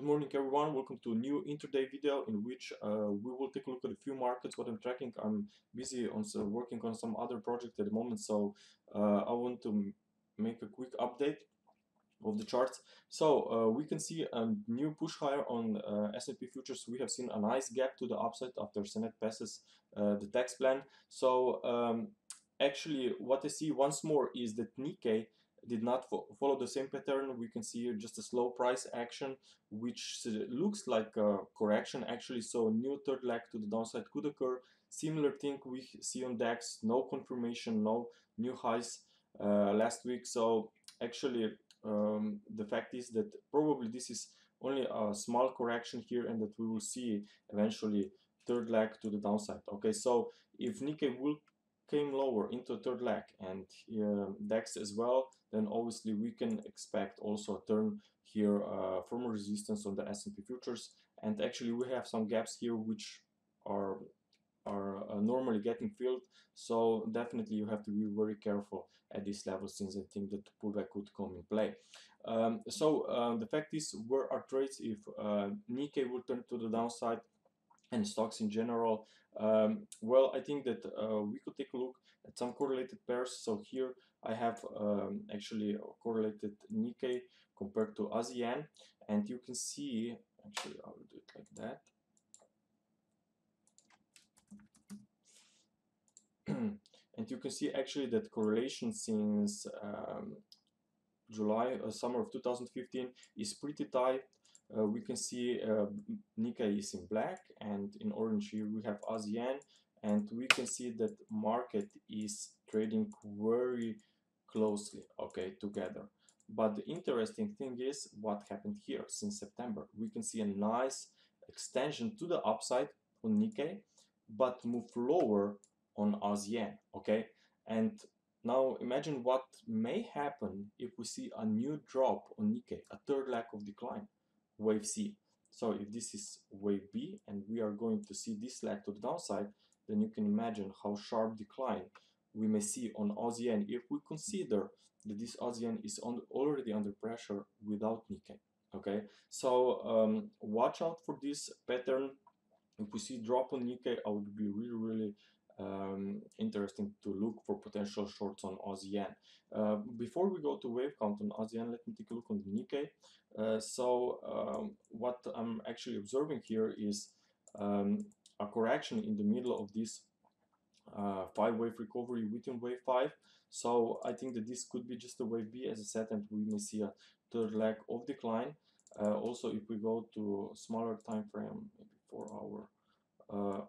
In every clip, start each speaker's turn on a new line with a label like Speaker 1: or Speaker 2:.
Speaker 1: Good morning everyone, welcome to a new intraday video in which we will take a look at a few markets, what I'm tracking. I'm busy on working on some other project at the moment, so I want to make a quick update of the charts. So we can see a new push higher on S&P futures. We have seen a nice gap to the upside after Senate passes the tax plan. So actually what I see once more is that Nikkei did not follow the same pattern. We can see here just a slow price action, which looks like a correction actually. So new third leg to the downside could occur. Similar thing we see on DAX, no confirmation, no new highs last week. So actually the fact is that probably this is only a small correction here, and that we will see eventually third leg to the downside. Okay, so if Nikkei will came lower into a third leg and DAX as well, then obviously we can expect also a turn here from a resistance on the S&P futures. And actually we have some gaps here which are normally getting filled, so definitely you have to be very careful at this level, since I think that the pullback could come in play. The fact is, where are trades if Nikkei will turn to the downside and stocks in general? Well, I think that we could take a look at some correlated pairs. So here I have actually correlated Nikkei compared to ASEAN, and you can see, actually I will do it like that. And you can see actually that correlation since July, summer of 2015 is pretty tight. We can see Nikkei is in black, and in orange here we have ASEAN, and we can see that market is trading very closely, okay, together. But the interesting thing is what happened here since September. We can see a nice extension to the upside on Nikkei, but move lower on ASEAN, okay? And now imagine what may happen if we see a new drop on Nikkei, a third leg of decline, wave C. So if this is wave B and we are going to see this leg to the downside, then you can imagine how sharp decline we may see on ASEAN if we consider that this ASEAN is already under pressure without Nikkei, okay? So watch out for this pattern. If we see drop on Nikkei, I would be really interesting to look for potential shorts on ASEAN. Before we go to wave count on ASEAN, let me take a look on the Nikkei. What I'm actually observing here is a correction in the middle of this 5-wave recovery within wave 5. So I think that this could be just a wave B, as I said, and we may see a third leg of decline. Also, if we go to smaller time frame, maybe 4 hour,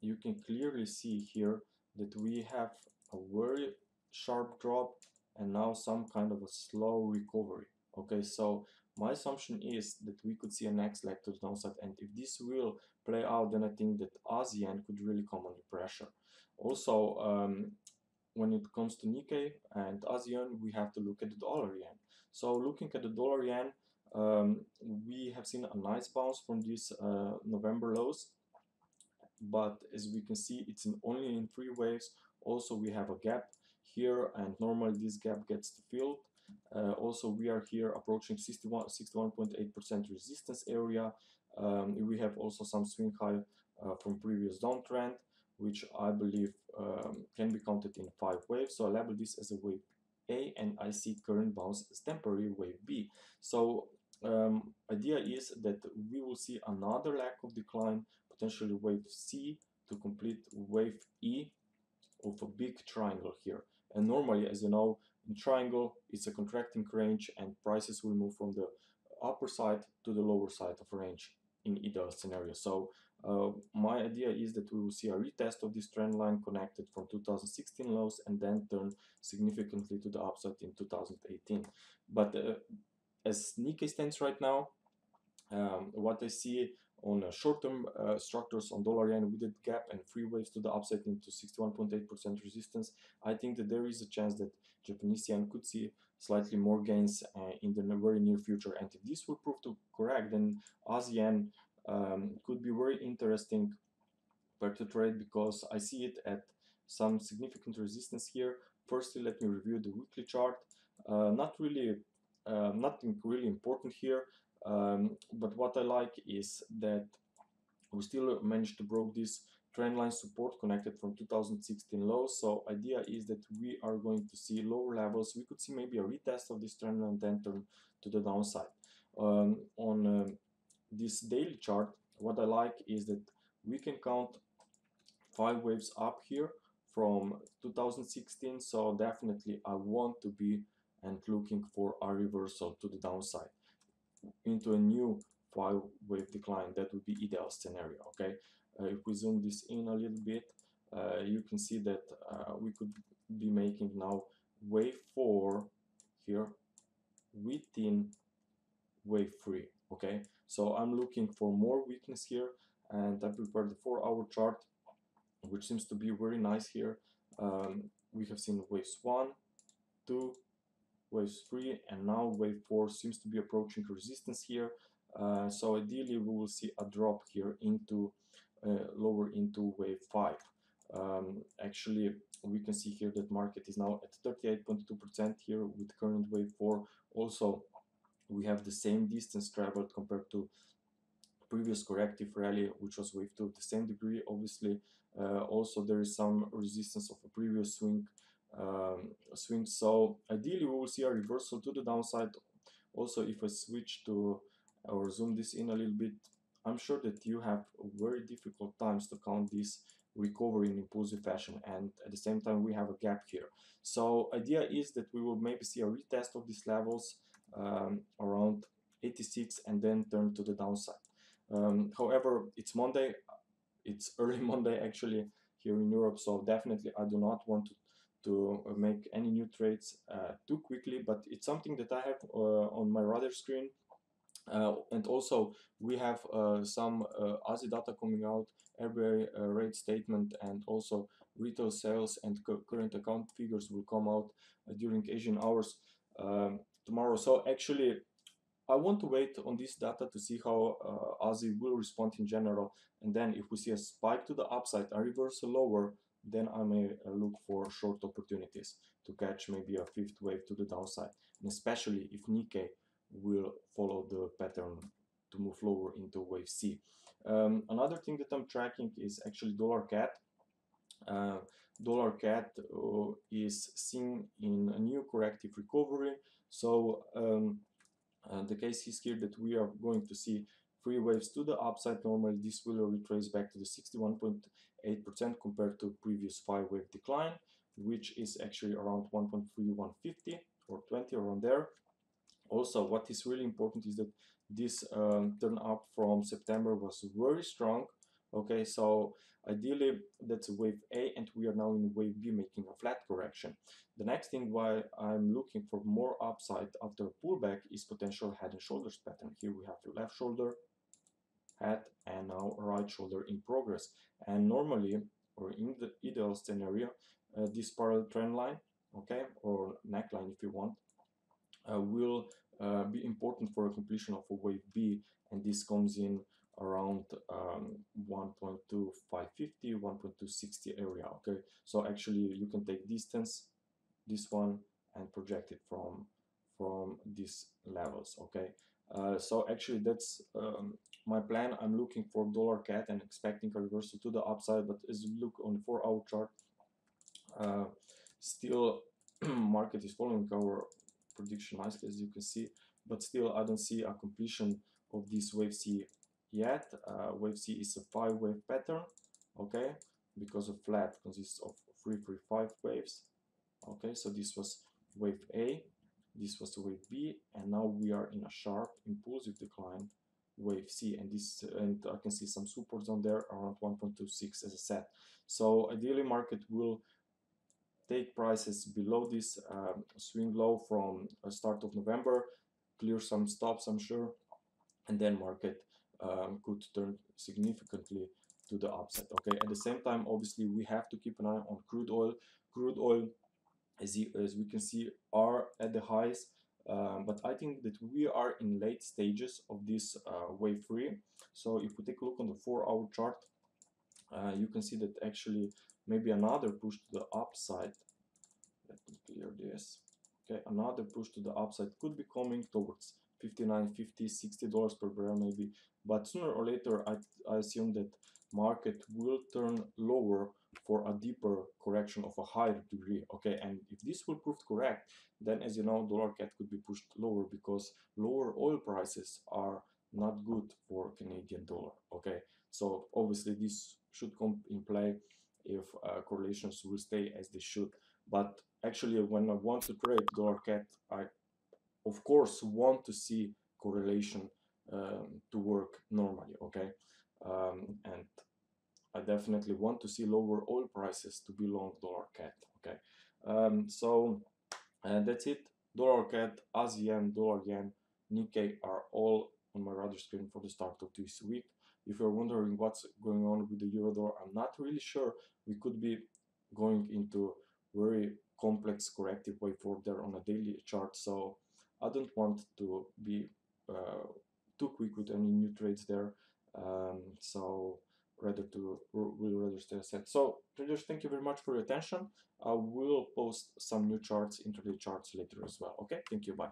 Speaker 1: you can clearly see here that we have a very sharp drop and now some kind of a slow recovery. Okay, so my assumption is that we could see a next leg to the downside, and if this will play out, then I think that ASEAN could really come under pressure. Also, when it comes to Nikkei and ASEAN, we have to look at the dollar yen. So looking at the dollar yen, we have seen a nice bounce from these November lows, but as we can see, it's only in 3 waves. Also, we have a gap here, and normally this gap gets filled. Also, we are here approaching 61.8% resistance area. We have also some swing high from previous downtrend, which I believe can be counted in 5 waves. So I label this as a wave A, and I see current bounce as temporary wave B. So idea is that we will see another leg of decline, potentially wave C, to complete wave E of a big triangle here. And normally, as you know, in triangle it's a contracting range, and prices will move from the upper side to the lower side of range in either scenario. So my idea is that we will see a retest of this trend line connected from 2016 lows and then turn significantly to the upside in 2018. But as Nikkei stands right now, what I see on short-term structures on dollar yen with the gap and 3 waves to the upside into 61.8% resistance, I think that there is a chance that Japanese yen could see slightly more gains in the very near future. And if this will prove to correct, then ASEAN could be very interesting pair to trade, because I see it at some significant resistance here. Firstly, let me review the weekly chart. Nothing really important here. But what I like is that we still managed to break this trend line support connected from 2016 lows. So idea is that we are going to see lower levels. We could see maybe a retest of this trend line and then turn to the downside. On this daily chart, what I like is that we can count 5 waves up here from 2016. So definitely I want to be and looking for a reversal to the downside into a new 5-wave decline. That would be ideal scenario. Okay, if we zoom this in a little bit, you can see that we could be making now wave 4 here within wave 3. Okay, so I'm looking for more weakness here, and I prepared the 4-hour chart, which seems to be very nice here. We have seen waves 1, 2, waves 3, and now wave 4 seems to be approaching resistance here. So ideally we will see a drop here into lower into wave 5. Actually, we can see here that market is now at 38.2% here with current wave 4. Also, we have the same distance traveled compared to previous corrective rally, which was wave 2, the same degree. Obviously, also there is some resistance of a previous swing. So ideally we will see a reversal to the downside. Also, if I switch to or zoom this in a little bit, I'm sure that you have very difficult times to count this recovery in impulsive fashion, and at the same time we have a gap here. So idea is that we will maybe see a retest of these levels around 86 and then turn to the downside. However, it's Monday, it's early Monday actually here in Europe, so definitely I do not want to make any new trades too quickly, but it's something that I have on my radar screen. And also we have some Aussie data coming out, every rate statement, and also retail sales and current account figures will come out during Asian hours tomorrow. So actually I want to wait on this data to see how Aussie will respond in general, and then if we see a spike to the upside, a reversal lower, then I may look for short opportunities to catch maybe a 5th wave to the downside, and especially if Nikkei will follow the pattern to move lower into wave C. Another thing that I'm tracking is actually dollar CAD. Dollar CAD is seen in a new corrective recovery. So the case is here that we are going to see 3 waves to the upside. Normally this will retrace back to the 61.8% compared to previous 5-wave decline, which is actually around 1.3150 or 20 around there. Also, what is really important is that this turn up from September was very strong. Okay, so ideally that's wave A, and we are now in wave B, making a flat correction. The next thing why I'm looking for more upside after a pullback is potential head and shoulders pattern. Here we have the left shoulder, head, and now right shoulder in progress. And normally, or in the ideal scenario, this parallel trend line, okay, or neckline if you want, will be important for a completion of a wave B, and this comes in around 1.2550, 1.260 area. Okay, so actually you can take distance, this one, and project it from these levels. Okay, so actually that's my plan. I'm looking for dollar CAD and expecting a reversal to the upside, but as you look on the 4-hour chart, still market is following our prediction nicely, as you can see, but still I don't see a completion of this wave C yet. Wave C is a 5-wave pattern, okay, because a flat consists of 3 5 waves. Okay, so this was wave A, this was wave B, and now we are in a sharp impulsive decline, wave C, and this, and I can see some supports on there around 1.26 as I said. So ideally market will take prices below this swing low from start of November, clear some stops I'm sure, and then market could turn significantly to the upside. Okay, at the same time obviously we have to keep an eye on crude oil. Crude oil, as we can see, are at the highs, but I think that we are in late stages of this wave 3. So if we take a look on the 4-hour chart, you can see that actually maybe another push to the upside. Let me clear this. Okay, another push to the upside could be coming towards $59, $50, $60 per barrel maybe, but sooner or later I assume that market will turn lower for a deeper correction of a higher degree. Okay, and if this will prove correct, then as you know, dollar CAD could be pushed lower because lower oil prices are not good for Canadian dollar. Okay, so obviously this should come in play if correlations will stay as they should. But actually, when I want to trade dollar CAD, I of course want to see correlation to work normally. Okay, and I definitely want to see lower oil prices to be long dollar CAD. Okay, so that's it. Dollar CAD, ASEAN, dollar yen, Nikkei are all on my radar screen for the start of this week. If you're wondering what's going on with the euro dollar, I'm not really sure. We could be going into very complex corrective wave forward there on a daily chart, so I don't want to be too quick with any new trades there. So we'll rather stay set. So traders, thank you very much for your attention. I will post some new charts, intraday charts later as well. Okay, thank you, bye.